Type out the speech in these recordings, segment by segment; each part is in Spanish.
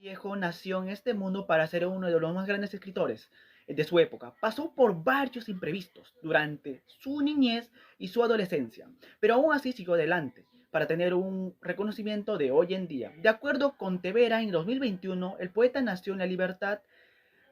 Vallejo nació en este mundo para ser uno de los más grandes escritores de su época. Pasó por varios imprevistos durante su niñez y su adolescencia, pero aún así siguió adelante para tener un reconocimiento de hoy en día. De acuerdo con Tevera, en 2021, el poeta nació en la libertad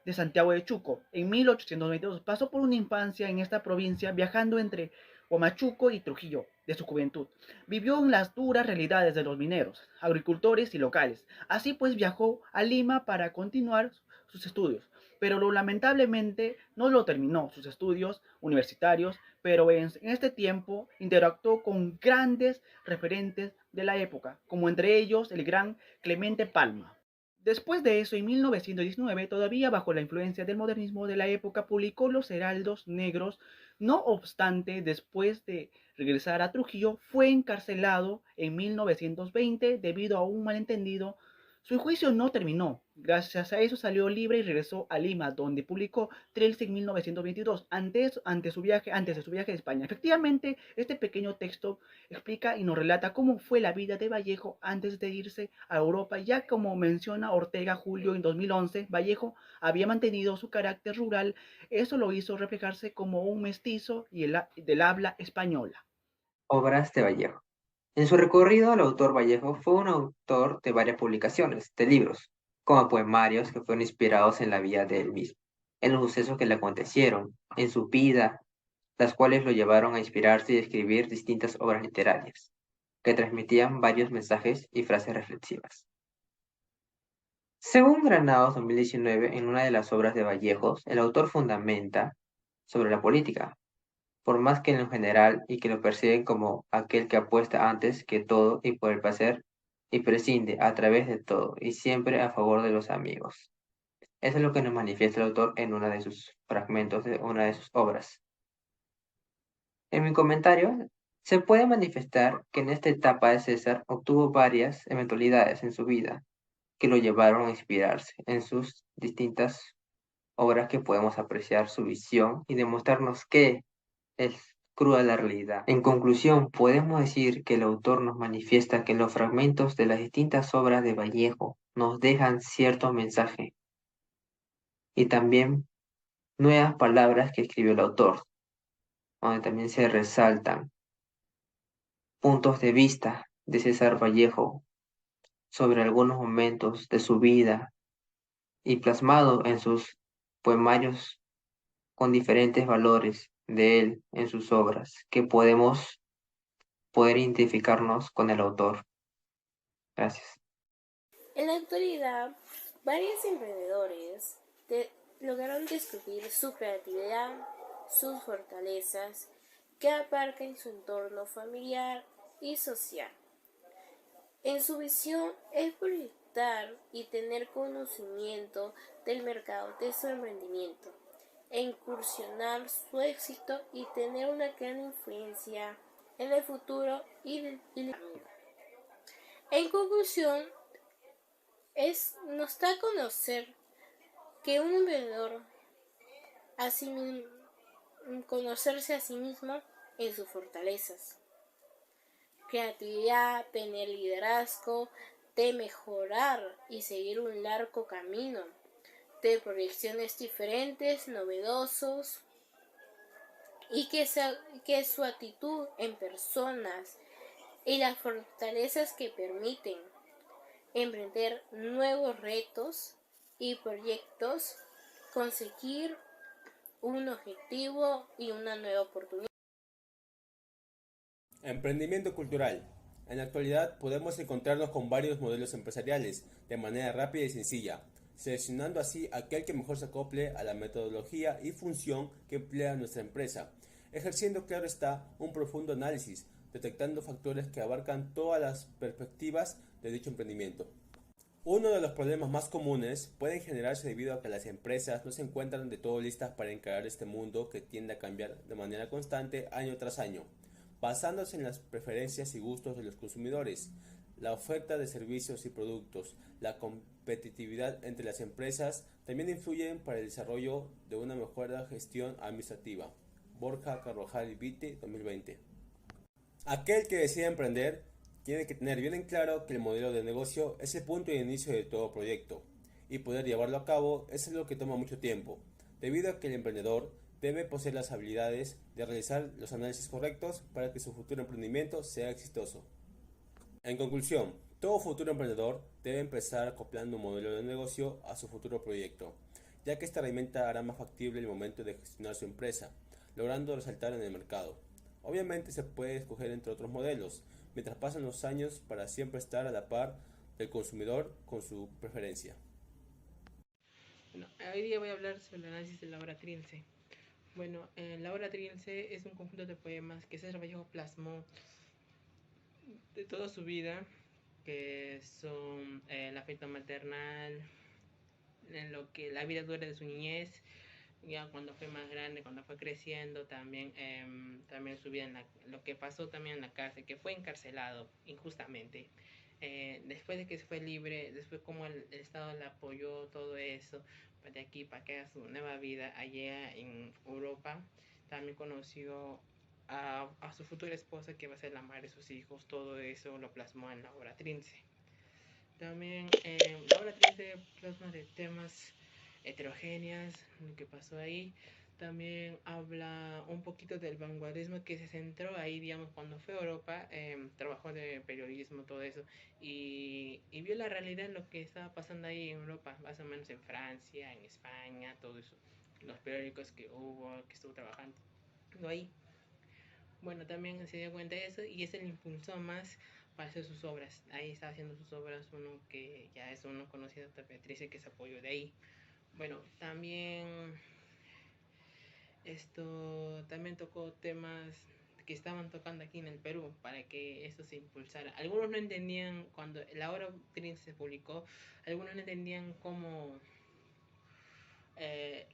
de Santiago de Chuco. En 1822 pasó por una infancia en esta provincia viajando entre Huamachuco y Trujillo de su juventud. Vivió en las duras realidades de los mineros, agricultores y locales. Así pues viajó a Lima para continuar sus estudios, pero lamentablemente no lo terminó sus estudios universitarios, pero en este tiempo interactuó con grandes referentes de la época, como entre ellos el gran Clemente Palma. Después de eso, en 1919, todavía bajo la influencia del modernismo de la época, publicó Los Heraldos Negros. No obstante, después de regresar a Trujillo, fue encarcelado en 1920 debido a un malentendido. Su juicio no terminó. Gracias a eso salió libre y regresó a Lima, donde publicó Trilce en 1922, antes de su viaje a España. Efectivamente, este pequeño texto explica y nos relata cómo fue la vida de Vallejo antes de irse a Europa, ya como menciona Ortega Julio en 2011, Vallejo había mantenido su carácter rural, eso lo hizo reflejarse como un mestizo y del habla española. Obras de Vallejo. En su recorrido, el autor Vallejo fue un autor de varias publicaciones, de libros, como poemarios que fueron inspirados en la vida de él mismo, en los sucesos que le acontecieron, en su vida, las cuales lo llevaron a inspirarse y escribir distintas obras literarias, que transmitían varios mensajes y frases reflexivas. Según Granados 2019, en una de las obras de Vallejos, el autor fundamenta sobre la política, por más que en lo general y que lo perciben como aquel que apuesta antes que todo y por el placer y prescinde a través de todo y siempre a favor de los amigos. Eso es lo que nos manifiesta el autor en uno de sus fragmentos de una de sus obras. En mi comentario, se puede manifestar que en esta etapa de César obtuvo varias eventualidades en su vida que lo llevaron a inspirarse en sus distintas obras que podemos apreciar su visión y demostrarnos que es cruda la realidad. En conclusión, podemos decir que el autor nos manifiesta que los fragmentos de las distintas obras de Vallejo nos dejan cierto mensaje y también nuevas palabras que escribió el autor, donde también se resaltan puntos de vista de César Vallejo sobre algunos momentos de su vida y plasmado en sus poemarios con diferentes valores de él en sus obras, que podemos poder identificarnos con el autor. Gracias. En la actualidad, varios emprendedores lograron descubrir su creatividad, sus fortalezas, que abarcan su entorno familiar y social. En su visión es proyectar y tener conocimiento del mercado de su emprendimiento, e incursionar su éxito y tener una gran influencia en el futuro y la vida. En conclusión, nos da a conocer que un emprendedor así conocerse a sí mismo en sus fortalezas, creatividad, tener liderazgo, de mejorar y seguir un largo camino, de proyecciones diferentes, novedosos, y que su actitud en personas y las fortalezas que permiten emprender nuevos retos y proyectos, conseguir un objetivo y una nueva oportunidad. Emprendimiento cultural. En la actualidad podemos encontrarnos con varios modelos empresariales de manera rápida y sencilla, seleccionando así aquel que mejor se acople a la metodología y función que emplea nuestra empresa, ejerciendo, claro está, un profundo análisis, detectando factores que abarcan todas las perspectivas de dicho emprendimiento. Uno de los problemas más comunes pueden generarse debido a que las empresas no se encuentran de todo listas para encarar este mundo que tiende a cambiar de manera constante año tras año, basándose en las preferencias y gustos de los consumidores, la oferta de servicios y productos, la competitividad entre las empresas también influyen para el desarrollo de una mejor gestión administrativa. Borja Carvajal y Vite, 2020. Aquel que decide emprender Tiene que tener bien en claro que el modelo de negocio es el punto de inicio de todo proyecto y poder llevarlo a cabo es algo que toma mucho tiempo, debido a que el emprendedor debe poseer las habilidades de realizar los análisis correctos para que su futuro emprendimiento sea exitoso. En conclusión, todo futuro emprendedor debe empezar acoplando un modelo de negocio a su futuro proyecto, ya que esta herramienta hará más factible el momento de gestionar su empresa, logrando resaltar en el mercado. Obviamente se puede escoger entre otros modelos, mientras pasan los años para siempre estar a la par del consumidor con su preferencia. Bueno, hoy día voy a hablar sobre el análisis de la obra Trilce. Bueno, la obra Trilce es un conjunto de poemas que César Vallejo plasmó de toda su vida, que son el afecto maternal, en lo que la vida dura de su niñez, ya cuando fue más grande, cuando fue creciendo, también su vida lo que pasó también en la cárcel, que fue encarcelado injustamente. Después de que se fue libre, después como el Estado le apoyó todo eso, de aquí para que haga su nueva vida allá en Europa, también conoció a su futura esposa, que va a ser la madre de sus hijos. Todo eso lo plasmó en la obra Trilce. También la obra Trilce plasma de temas heterogéneas, lo que pasó ahí. También habla un poquito del vanguardismo que se centró ahí, digamos, cuando fue a Europa, trabajó de periodismo, todo eso, y vio la realidad de lo que estaba pasando ahí en Europa, más o menos en Francia, en España, todo eso, los periódicos que hubo, que estuvo trabajando ahí. Bueno, también se dio cuenta de eso y es el impulsor más para hacer sus obras. Ahí está haciendo sus obras uno que ya es uno conocido, Beatriz, que se apoyó de ahí. Bueno, también también tocó temas que estaban tocando aquí en el Perú para que esto se impulsara. Algunos no entendían, cuando la obra Trilce se publicó, algunos no entendían cómo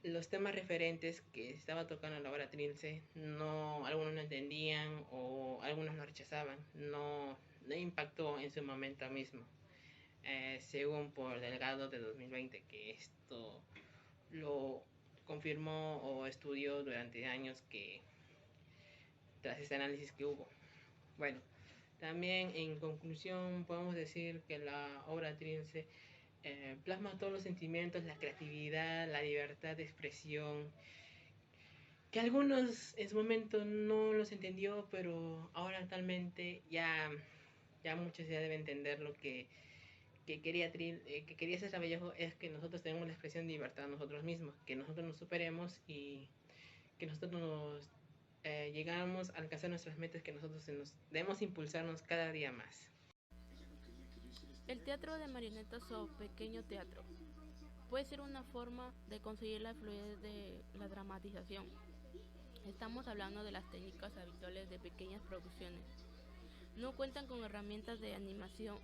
los temas referentes que estaba tocando la obra Trilce, algunos no entendían o algunos lo rechazaban. No impactó en su momento mismo. Según por Delgado de 2020, que esto lo confirmó o estudió durante años, que tras este análisis que hubo. Bueno, también en conclusión podemos decir que la obra Trilce plasma todos los sentimientos, la creatividad, la libertad de expresión, que algunos en su momento no los entendió, pero ahora actualmente ya muchos ya deben entender lo que quería César Vallejo, es que nosotros tenemos la expresión de libertad nosotros mismos, que nosotros nos superemos y que nosotros llegamos a alcanzar nuestras metas, que nosotros debemos impulsarnos cada día más. El teatro de marionetas o pequeño teatro puede ser una forma de conseguir la fluidez de la dramatización. Estamos hablando de las técnicas habituales de pequeñas producciones. No cuentan con herramientas de animación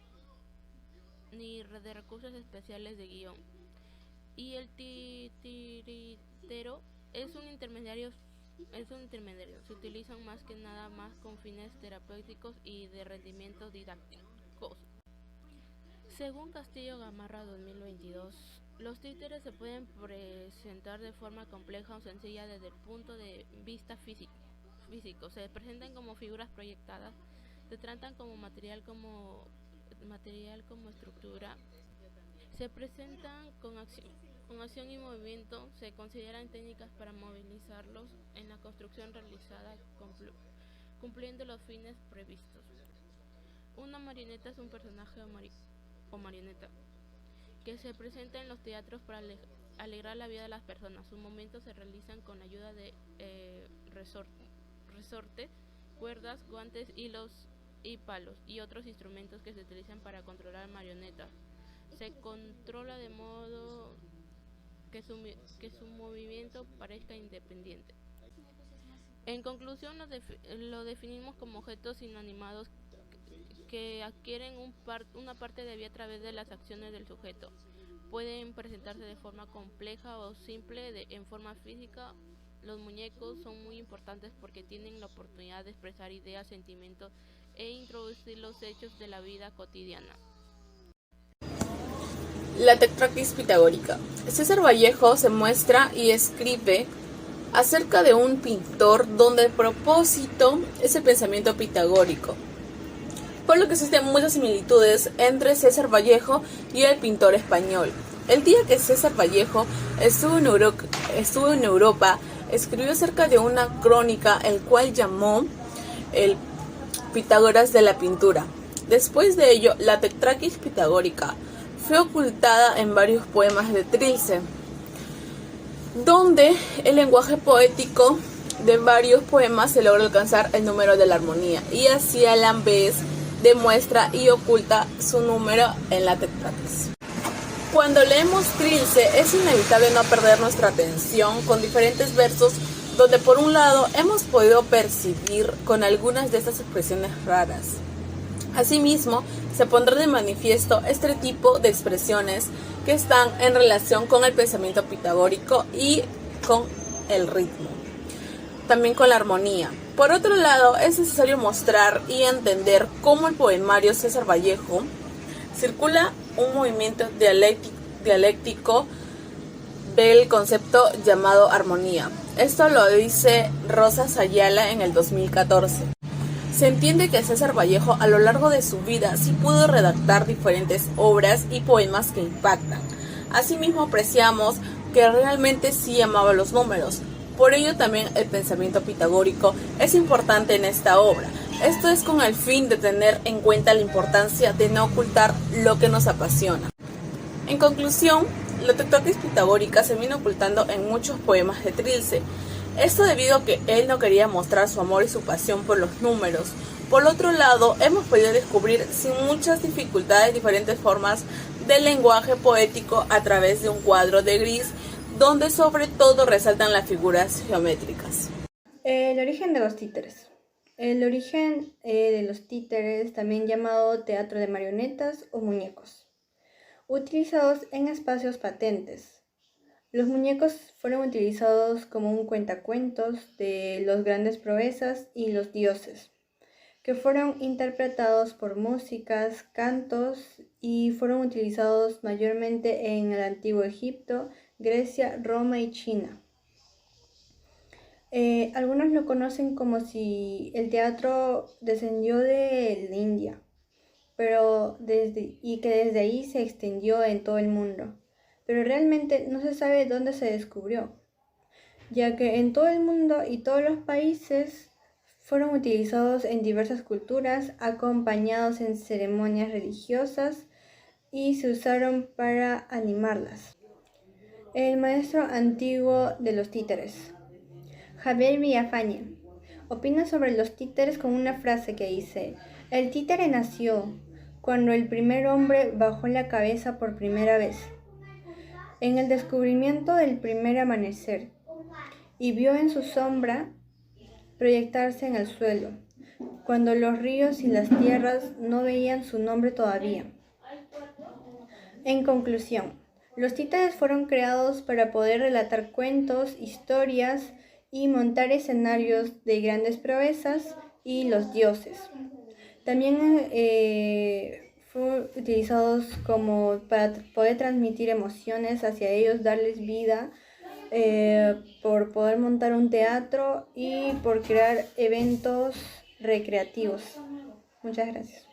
ni de recursos especiales de guión. Y el titiritero es un intermediario. Se utilizan más que nada más con fines terapéuticos y de rendimiento didácticos. Según Castillo Gamarra 2022, los títeres se pueden presentar de forma compleja o sencilla desde el punto de vista físico. Se presentan como figuras proyectadas, se tratan como material como estructura, se presentan con acción y movimiento, se consideran técnicas para movilizarlos en la construcción realizada cumpliendo los fines previstos. Una marioneta es un personaje o marioneta que se presenta en los teatros para alegrar la vida de las personas. Sus movimientos se realizan con la ayuda de resortes, cuerdas, guantes, hilos y palos y otros instrumentos que se utilizan para controlar marionetas. Se controla de modo que su movimiento parezca independiente. En conclusión, lo definimos como objetos inanimados que adquieren una parte de vida a través de las acciones del sujeto. Pueden presentarse de forma compleja o simple en forma física. Los muñecos son muy importantes porque tienen la oportunidad de expresar ideas, sentimientos e introducir los hechos de la vida cotidiana. La tetractis pitagórica. César Vallejo se muestra y escribe acerca de un pintor donde el propósito es el pensamiento pitagórico. por lo que existen muchas similitudes entre César Vallejo y el pintor español. El día que César Vallejo estuvo en Europa, escribió acerca de una crónica, el cual llamó el Pitágoras de la pintura. Después de ello, la Tetrachis pitagórica fue ocultada en varios poemas de Trilce, donde el lenguaje poético de varios poemas se logra alcanzar el número de la armonía, y así a la vez demuestra y oculta su número en la Tetrachis. Cuando leemos Trilce es inevitable no perder nuestra atención con diferentes versos donde por un lado hemos podido percibir con algunas de estas expresiones raras. Asimismo, se pondrá de manifiesto este tipo de expresiones que están en relación con el pensamiento pitagórico y con el ritmo, también con la armonía. Por otro lado, es necesario mostrar y entender cómo el poemario César Vallejo circula un movimiento dialéctico del concepto llamado armonía. Esto lo dice Rosa Sayala en el 2014. Se entiende que César Vallejo a lo largo de su vida sí pudo redactar diferentes obras y poemas que impactan. Asimismo apreciamos que realmente sí amaba los números. Por ello también el pensamiento pitagórico es importante en esta obra. Esto es con el fin de tener en cuenta la importancia de no ocultar lo que nos apasiona. En conclusión, la Tetrachis pitagórica se viene ocultando en muchos poemas de Trilce. Esto debido a que él no quería mostrar su amor y su pasión por los números. Por otro lado, hemos podido descubrir sin muchas dificultades diferentes formas del lenguaje poético a través de un cuadro de gris, donde sobre todo resaltan las figuras geométricas. El origen de los títeres. El origen de los títeres, también llamado teatro de marionetas o muñecos, utilizados en espacios patentes. Los muñecos fueron utilizados como un cuentacuentos de los grandes proezas y los dioses, que fueron interpretados por músicas, cantos y fueron utilizados mayormente en el antiguo Egipto, Grecia, Roma y China. Algunos lo conocen como si el teatro descendió de la India, y que desde ahí se extendió en todo el mundo. Pero realmente no se sabe dónde se descubrió, ya que en todo el mundo y todos los países fueron utilizados en diversas culturas, acompañados en ceremonias religiosas y se usaron para animarlas. El maestro antiguo de los títeres, Javier Villafañe, opina sobre los títeres con una frase que dice: el títere nació cuando el primer hombre bajó la cabeza por primera vez, en el descubrimiento del primer amanecer, y vio en su sombra proyectarse en el suelo, cuando los ríos y las tierras no veían su nombre todavía. En conclusión, los títeres fueron creados para poder relatar cuentos, historias y montar escenarios de grandes proezas y los dioses. También fueron utilizados como para poder transmitir emociones hacia ellos, darles vida, por poder montar un teatro y por crear eventos recreativos. Muchas gracias.